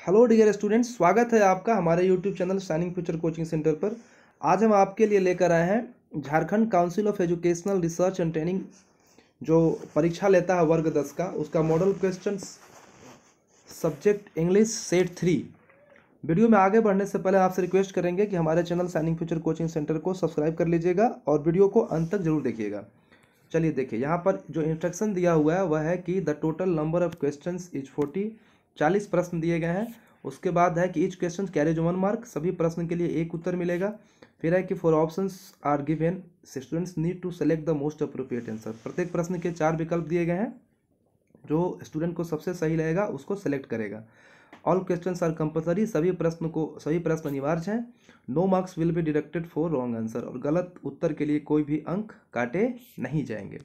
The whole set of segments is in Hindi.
हेलो डियर स्टूडेंट्स, स्वागत है आपका हमारे YouTube channel shining future coaching centre पर। आज हम आपके लिए लेकर आए हैं Jharkhand council of educational research and training जो परीक्षा लेता है वर्ग 10 का, उसका model question subject English set 3। Video में आगे बढ़ने से पहले आपसे रिक्वेस्ट करेंगे कि हमारे channel shining future coaching centre को सब्सक्राइब कर लीजिएगा और वीडियो को अंत तक जरूर देखिएगा। चलिए देखिए, यहाँ पर जो इंस्ट्रक्शन दिया हुआ है वह है कि the total number of questions is 40 प्रश्न दिए गए हैं। उसके बाद है कि ईच क्वेश्चन कैरीज 1 मार्क, सभी प्रश्न के लिए एक उत्तर मिलेगा। फिर है कि four options are given, students need to select the most appropriate answer. प्रत्येक प्रश्न के 4 विकल्प दिए गए हैं, जो स्टूडेंट को सबसे सही लगेगा उसको सेलेक्ट करेगा। ऑल क्वेश्चंस आर कंपलसरी, सभी प्रश्न अनिवार्य हैं। No marks will be deducted for wrong answer, और गलत उत्तर के लिए कोई भी अंक काटे नहीं जाएंगे।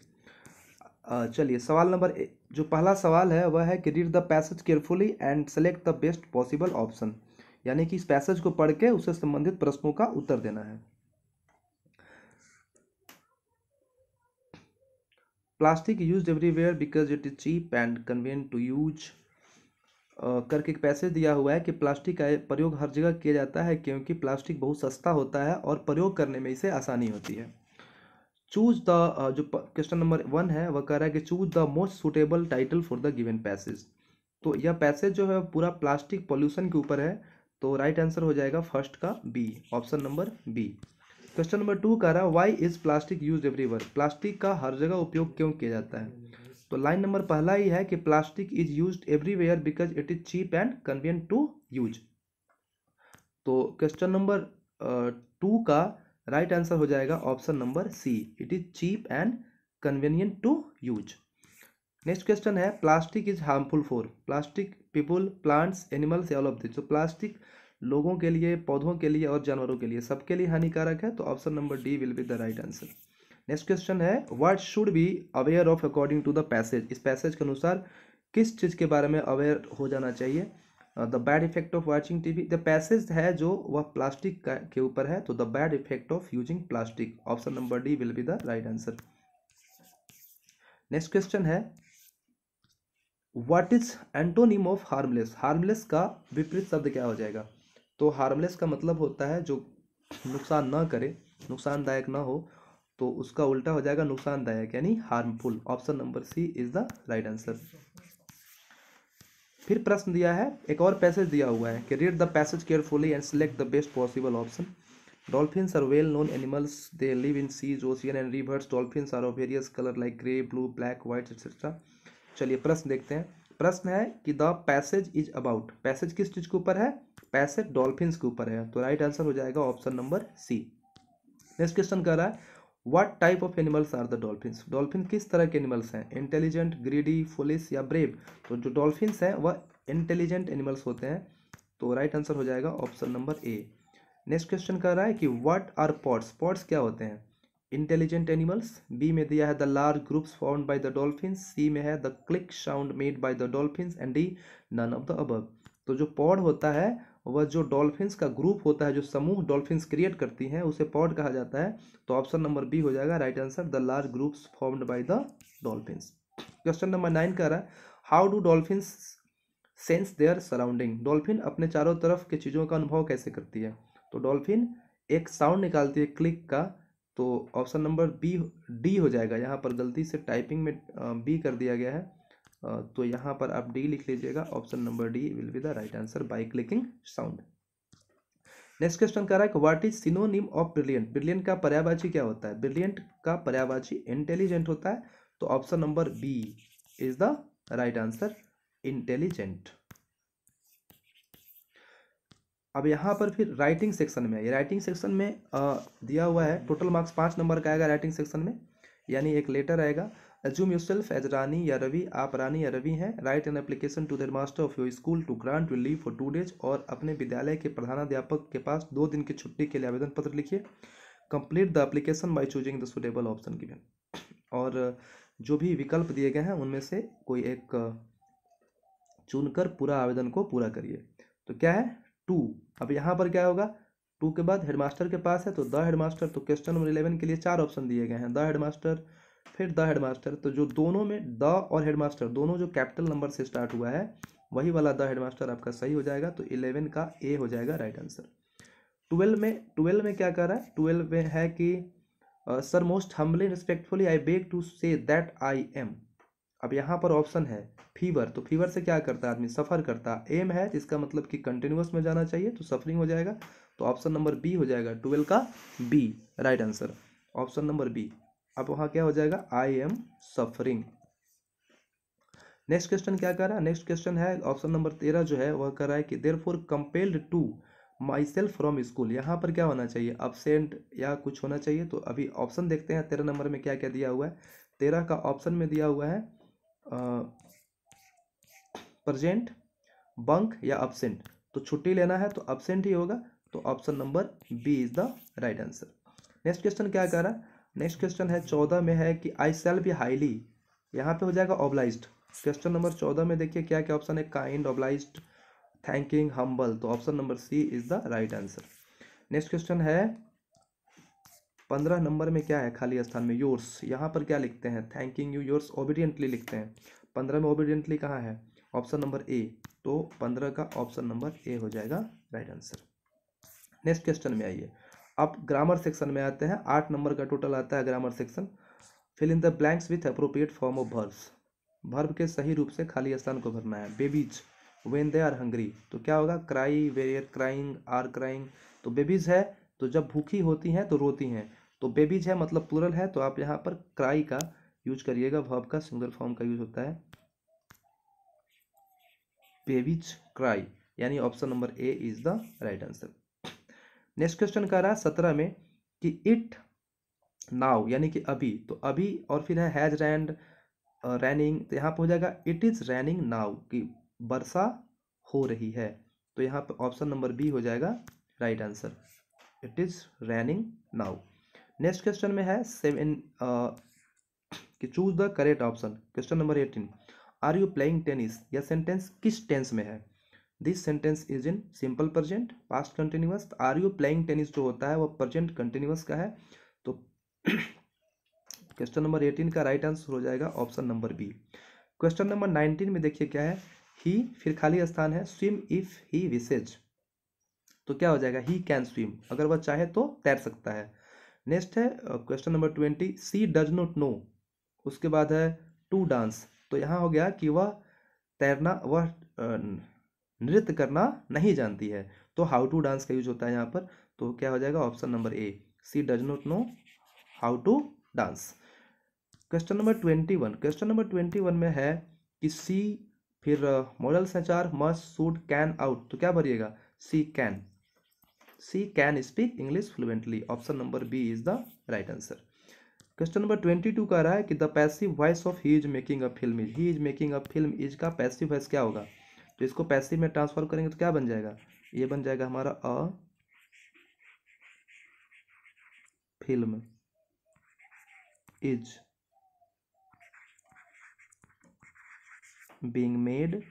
चलिए सवाल नंबर जो पहला सवाल है वह है कि read the passage carefully and select the best possible option, यानी कि इस पैसेज को पढ़ के उससे संबंधित प्रश्नों का उत्तर देना है। Plastic used everywhere because it is cheap and convenient to use करके एक पैसेज दिया हुआ है कि प्लास्टिक का प्रयोग हर जगह किया जाता है क्योंकि प्लास्टिक बहुत सस्ता होता है और प्रयोग करने में इसे आसानी होती है। चूज द जो क्वेश्चन नंबर 1 है वह कह रहा है कि choose the most suitable title for the given passage. तो यह पैसेज जो है पूरा प्लास्टिक पॉल्यूशन के ऊपर है, तो राइट आंसर हो जाएगा फर्स्ट का B, option number B. Question number 2 कह रहा है why is plastic use everywhere, plastic का हर जगह उपयोग क्यों किया जाता है। तो लाइन नंबर पहला ही है कि plastic is used everywhere because it is cheap and convenient to use. तो क्वेश्चन नंबर 2 का राइट आंसर हो जाएगा option number C, it is cheap and convenient to use. Next question है plastic is harmful for, plastic people plants animals all of this. तो प्लास्टिक लोगों के लिए, पौधों के लिए और जानवरों के लिए, सबके लिए हानिकारक है, तो option number D will be the right answer. Next question है what should be aware of according to the passage, इस पैसेज के अनुसार किस चीज़ के बारे में अवेयर हो जाना चाहिए। The bad effect of watching TV, the passage है जो वह प्लास्टिक के ऊपर है, तो the bad effect of using plastic, option number D will be the right answer. Next question है what is antonym of harmless, harmless का विपरीत शब्द क्या हो जाएगा। तो हार्मलेस का मतलब होता है जो नुकसान ना करे, नुकसानदायक ना हो, तो उसका उल्टा हो जाएगा नुकसानदायक, यानी harmful, option number C is the right answer. फिर प्रश्न दिया है, एक और पैसेज दिया हुआ है कि read the passage carefully and select the best possible option. Dolphins are well known animals, they live in seas, ocean and rivers. Dolphins are of various colour like grey, blue, black, white etcetera. चलिए प्रश्न देखते हैं। प्रश्न है कि the passage is about, passage किस चीज के ऊपर है, पैसेज डॉल्फिन्स के ऊपर है, तो राइट आंसर हो जाएगा option number C. Next question कर रहा है what type of animals are the dolphins, dolphin किस तरह के एनिमल्स हैं, इंटेलिजेंट, ग्रीडी, फुलिश या ब्रेव। तो जो डॉल्फिन्स हैं वह इंटेलिजेंट एनिमल्स होते हैं, तो राइट आंसर हो जाएगा option number A. Next question कर रहा है कि व्हाट आर पॉड्स, पॉड्स क्या होते हैं, इंटेलिजेंट एनिमल्स। बी में दिया है the large groups found by the dolphins. C में है the click sound made by the dolphins and D none of the above. तो जो पॉड होता है वह जो डॉल्फिन्स का ग्रुप होता है, जो समूह डॉल्फिन्स क्रिएट करती हैं, उसे पॉड कहा जाता है, तो ऑप्शन नंबर बी हो जाएगा right answer, the large groups formed by the dolphins. Question number 9 कह रहा है how do dolphins sense their surrounding, dolphin अपने चारों तरफ के चीज़ों का अनुभव कैसे करती है। तो डॉल्फिन एक साउंड निकालती है क्लिक का, तो ऑप्शन नंबर बी डी हो जाएगा। यहाँ पर गलती से टाइपिंग में बी कर दिया गया है, तो यहाँ पर आप डी लिख लीजिएगा, option number D will be the right answer, by clicking sound. Next question कह रहा है कि what is synonym of brilliant, brilliant का पर्यायवाची क्या होता है। ब्रिलियंट का पर्यायवाची इंटेलिजेंट होता है, तो option number B is the right answer, intelligent. अब यहाँ पर फिर राइटिंग सेक्शन में, ये राइटिंग सेक्शन में दिया हुआ है, टोटल मार्क्स 5 नंबर का आएगा राइटिंग सेक्शन में, यानी एक लेटर आएगा। Assume yourself as रानी या रवि, आप रानी या रवि हैं। Write an application to the headmaster of your school to grant you leave for 2 days, और अपने विद्यालय के प्रधानाध्यापक के पास 2 दिन की छुट्टी के लिए आवेदन पत्र लिखिए। Complete the application by choosing the suitable option given, और जो भी विकल्प दिए गए हैं उनमें से कोई एक चुनकर पूरा आवेदन को पूरा करिए। तो क्या है 2, अब यहाँ पर क्या होगा, 2 के बाद हेडमास्टर के पास है, तो द हेडमास्टर, तो क्वेश्चन नंबर 11 के लिए 4 ऑप्शन दिए गए हैं, द हेडमास्टर, फिर द हेडमास्टर, तो जो दोनों में द और हेडमास्टर दोनों जो कैपिटल नंबर से स्टार्ट हुआ है वही वाला द हेडमास्टर आपका सही हो जाएगा, तो 11 का ए हो जाएगा राइट आंसर। 12 में क्या कर रहा है, 12 में है कि sir most humbly respectfully I beg to say that I am. अब यहाँ पर ऑप्शन है फीवर, तो फीवर से क्या करता है आदमी, सफ़र करता है। एम है जिसका मतलब कि कंटिन्यूअस में जाना चाहिए, तो सफरिंग हो जाएगा, तो ऑप्शन नंबर बी हो जाएगा 12 का B right answer, option number B. अब वहाँ क्या हो जाएगा, I am suffering. Next question क्या कर रहा है, नेक्स्ट क्वेश्चन है ऑप्शन नंबर 13 जो है वह कर रहा है कि therefore compelled to myself from school. यहाँ पर क्या होना चाहिए, absent या कुछ होना चाहिए। तो अभी ऑप्शन देखते हैं 13 नंबर में क्या क्या दिया हुआ है। 13 का ऑप्शन में दिया हुआ है प्रेजेंट, बंक या absent। तो छुट्टी लेना है तो absent ही होगा, तो option number B is the right answer. Next question क्या कर रहा है, नेक्स्ट क्वेश्चन है 14 में है कि आई शैल बी हाईली, यहाँ पे हो जाएगा ऑब्लाइज्ड। क्वेश्चन नंबर 14 में देखिए क्या क्या ऑप्शन है, काइंड, ऑब्लाइज्ड, थैंकिंग, हम्बल, तो option number C is the right answer. Next question है 15 नंबर में क्या है खाली स्थान में, योर्स, यहाँ पर क्या लिखते हैं, थैंकिंग यू योर्स ओबीडियंटली लिखते हैं। 15 में ओबीडियंटली कहाँ है, ऑप्शन नंबर ए, तो 15 का ऑप्शन नंबर ए हो जाएगा राइट आंसर। नेक्स्ट क्वेश्चन में आइए, अब ग्रामर सेक्शन में आते हैं। 8 नंबर का टोटल आता है grammar section. Fill in the blanks with appropriate form of verbs, verb के सही रूप से खाली स्थान को भरना है। Babies when they are hungry, तो क्या होगा, cry, were crying, are crying. तो बेबीज है तो जब भूखी होती हैं तो रोती हैं, तो बेबीज है मतलब प्लूरल है, तो आप यहाँ पर क्राई का यूज करिएगा, वर्ब का सिंगल फॉर्म का यूज होता है बेबीज क्राई, यानी option number A is the right answer. Next question कह रहा है 17 में कि इट नाउ यानी कि अभी, तो अभी और फिर है हैज रैंड रैनिंग, तो यहाँ पर हो जाएगा इट इज रैनिंग नाउ, कि वर्षा हो रही है, तो यहाँ पर ऑप्शन नंबर बी हो जाएगा right answer, it is raining now. Next question में है 7 कि choose the correct option. Question number 18, are you playing tennis, यह सेंटेंस किस टेंस में है। This sentence is in simple present, past continuous. Are you playing tennis जो होता है वो प्रेजेंट कंटिन्यूअस का है, तो क्वेश्चन नंबर 18 का राइट आंसर हो जाएगा option number B. Question number 19 में देखिए क्या है, ही फिर खाली स्थान है, स्विम इफ ही विशेज, तो क्या हो जाएगा, ही कैन स्विम, अगर वह चाहे तो तैर सकता है। नेक्स्ट है question number 20, she does not know, उसके बाद है टू डांस, तो यहाँ हो गया कि वह तैरना, वह नृत्य करना नहीं जानती है, तो हाउ टू डांस का यूज होता है यहाँ पर, तो क्या हो जाएगा option number A, she does not know how to dance. Question number 21, question number 21 में है कि सी फिर मॉडल संचार मस्ट शुड कैन आउट, तो क्या भरिएगा, C can speak English fluently, option number B is the right answer. Question number 22 का रहा है कि the passive voice of he is making a film is, he is making a film is का पैसिव वॉइस क्या होगा, तो इसको पैसिव में ट्रांसफर करेंगे तो क्या बन जाएगा, ये बन जाएगा हमारा a film is being made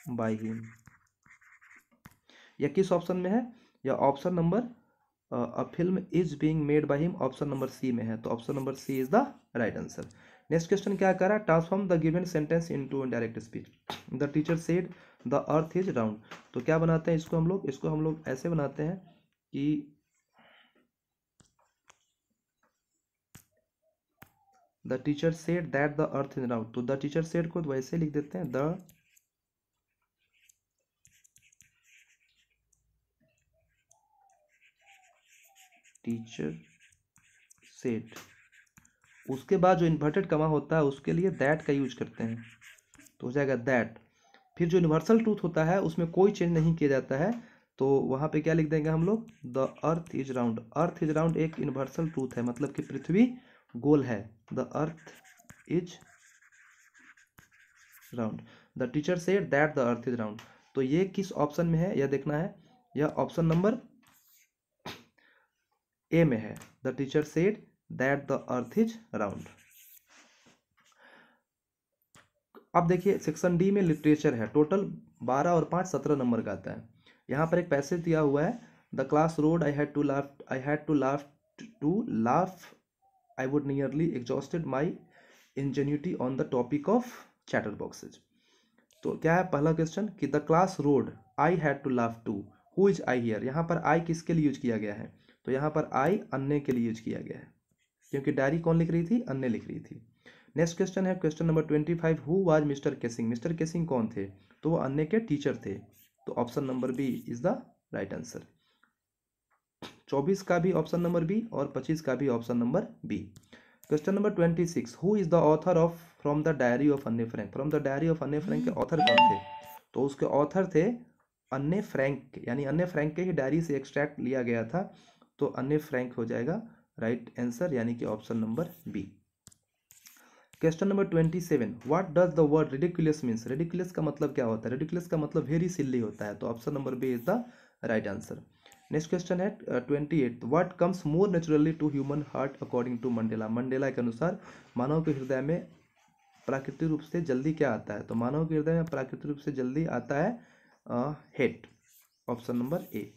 by him, यह किस ऑप्शन में है, या option number a film is being made by him option number C में है, तो option number C is the right answer. Next question क्या कर रहा है, transform the given sentence into indirect speech. The teacher said the earth is round, तो क्या बनाते हैं इसको हम लोग ऐसे बनाते हैं कि the teacher said that the earth is round, तो द टीचर सेड को वैसे लिख देते हैं, द टीचर सेड, उसके बाद जो इन्वर्टेड कमा होता है उसके लिए दैट का यूज करते हैं, तो हो जाएगा दैट। फिर जो यूनिवर्सल ट्रूथ होता है उसमें कोई चेंज नहीं किया जाता है, तो वहाँ पे क्या लिख देंगे हम लोग, the earth is round. Earth is round एक यूनिवर्सल ट्रूथ है, मतलब कि पृथ्वी गोल है, the earth is round. The teacher said that the earth is round, तो ये किस ऑप्शन में है यह देखना है, यह ऑप्शन नंबर ए में है, the teacher said that the earth is round. अब देखिए सेक्शन डी में लिटरेचर है, टोटल 12 और 5 17 नंबर का आता है। यहाँ पर एक पैसेज दिया हुआ है, the class roared I had to laugh I would nearly exhausted my ingenuity on the topic of chatterboxes. तो क्या है पहला क्वेश्चन कि the class roared I had to laugh too, who is I here. यहाँ पर आई किसके लिए यूज किया गया है, तो यहाँ पर आई अन्य के लिए यूज किया गया है, क्योंकि डायरी कौन लिख रही थी, अन्य लिख रही थी। नेक्स्ट क्वेश्चन है question number 25, who was mister Keesing. Mister Keesing कौन थे, तो वो अन्य के टीचर थे, तो option number B is the right answer. 24 का भी ऑप्शन नंबर बी और 25 का भी option number B. Question number 26, who is the author of from the diary of Anne Frank. From the diary of Anne Frank के ऑथर कौन थे, तो उसके ऑथर थे अन्य फ्रैंक, यानी अन्य फ्रैंक के ही डायरी से एक्सट्रैक्ट लिया गया था, तो अन्य फ्रैंक हो जाएगा राइट आंसर, यानी कि option number B. Question number 27, what does the word ridiculous means. Ridiculous का मतलब क्या होता है, रिडिकुलस का मतलब वेरी सिली होता है, तो option number B is the right answer. Next question है 28, what comes more naturally to human heart according to Mandela. Mandela के अनुसार मानव के हृदय में प्राकृतिक रूप से जल्दी क्या आता है, तो मानव के हृदय में प्राकृतिक रूप से जल्दी आता है hate, option number A.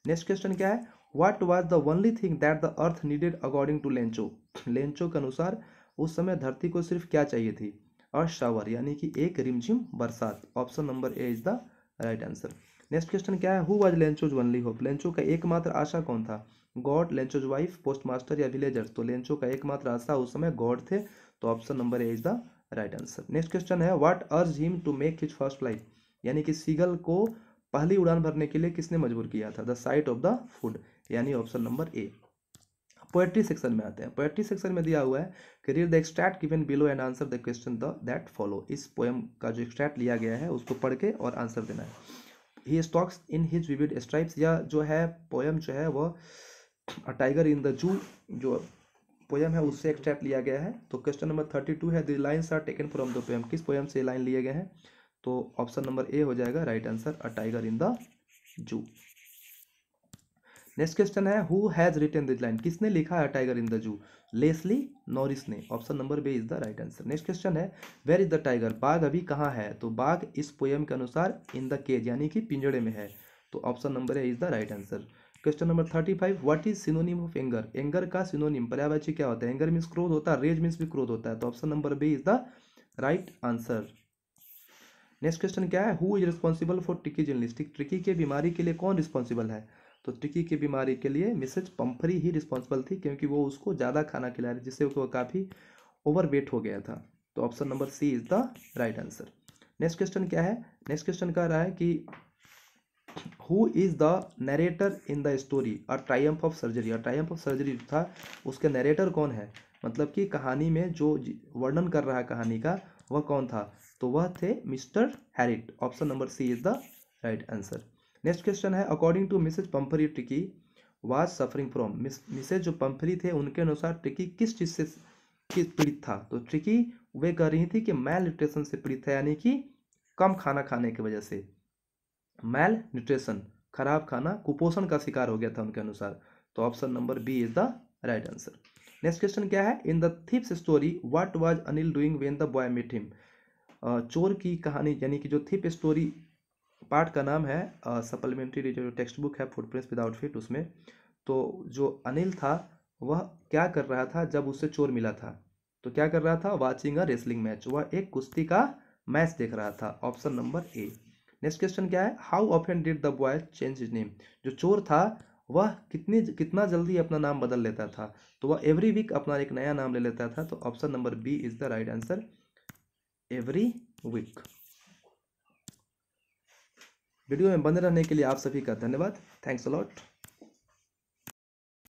Next question क्या है, what was the only thing that the earth needed according to Lencho. Lencho के अनुसार उस समय धरती को सिर्फ क्या चाहिए थी, अ शावर, यानी कि एक रिमझिम बरसात, option number A is the right answer. Next question क्या है, who was Lencho's only hope. Lencho का एकमात्र आशा कौन था, गॉड, लेंचोज वाइफ, पोस्टमास्टर या विलेजर्स। तो लेंचो का एकमात्र आशा उस समय गॉड थे, तो option number A is the right answer. Next question है, what urged him to make his first flight, यानी कि सीगल को पहली उड़ान भरने के लिए किसने मजबूर किया था, the sight of the food, यानी option number A. Poetry section में आते हैं। पोएट्री सेक्शन में दिया हुआ है कि read the extract given below and answer the question the that follow. इस पोएम का जो एक्सट्रैक्ट लिया गया है उसको पढ़ के और आंसर देना है। He stalks in his vivid stripes, या जो है पोएम जो है वह टाइगर इन द जू जो पोएम है उससे एक्सट्रैक्ट लिया गया है। तो क्वेश्चन नंबर 32 है, the lines are taken from the poem, किस पोएम से लाइन लिए गए हैं, तो ऑप्शन नंबर ए हो जाएगा right answer, a tiger in the zoo. Next question है, who has written this line, किसने लिखा है tiger in the zoo, Leslie Norris ने, option number B is the right answer. Next question है, वेयर इज द टाइगर, बाघ अभी कहाँ है, तो बाघ इस पोएम के अनुसार इन द केज, यानी कि पिंजड़े में है, तो option number A is the right answer. Question number 35, what is synonym of anger. Anger का सिनोनिम पर्यायवाची क्या होता है, एंगर मीन्स क्रोध होता है, रेज मीन्स भी क्रोध होता है, तो option number B is the right answer. Next question क्या है, who is responsible for Tricki illness. Tricki के बीमारी के लिए कौन रिस्पॉन्सिबल है, तो टिकी की बीमारी के लिए मिसेज पंफरी ही रिस्पॉन्सिबल थी, क्योंकि वो उसको ज़्यादा खाना खिला रही, जिससे वो काफ़ी ओवरवेट हो गया था, तो option number C is the right answer. Next question क्या है, नेक्स्ट क्वेश्चन कह रहा है कि who is the narrator in the story a triumph of surgery. A triumph of surgery जो था उसके नरेटर कौन है, मतलब कि कहानी में जो वर्णन कर रहा है कहानी का वह कौन था, तो वह थे mister Herriot, option number C is the right answer. Next question है, according to Mrs Pumphrey Tricki was suffering from. Mrs जो पंफरी थे उनके अनुसार ट्रिकी किस चीज़ से पीड़ित था, तो ट्रिकी वे कह रही थी कि मैल न्यूट्रिशन से पीड़ित है, यानी कि कम खाना खाने की वजह से, मैल न्यूट्रिशन खराब खाना, कुपोषण का शिकार हो गया था उनके अनुसार, तो option number B is the right answer. Next question क्या है, in the thief's story what was Anil doing when the boy met him. चोर की कहानी, यानी कि जो थीप स्टोरी पार्ट का नाम है सप्लीमेंट्री जो टेक्स्ट बुक है फुटप्रिंट्स विदाउट फीट उसमें, तो जो अनिल था वह क्या कर रहा था जब उससे चोर मिला था, तो क्या कर रहा था, वाचिंग अ रेसलिंग मैच, वह एक कुश्ती का मैच देख रहा था, option number A. Next question क्या है, how often did the boy change his name. जो चोर था वह कितना जल्दी अपना नाम बदल लेता था, तो वह एवरी वीक अपना एक नया नाम ले लेता था, तो option number B is the right answer, every week. Video में बने रहने के लिए आप सभी का धन्यवाद, थैंक्स अ लॉट।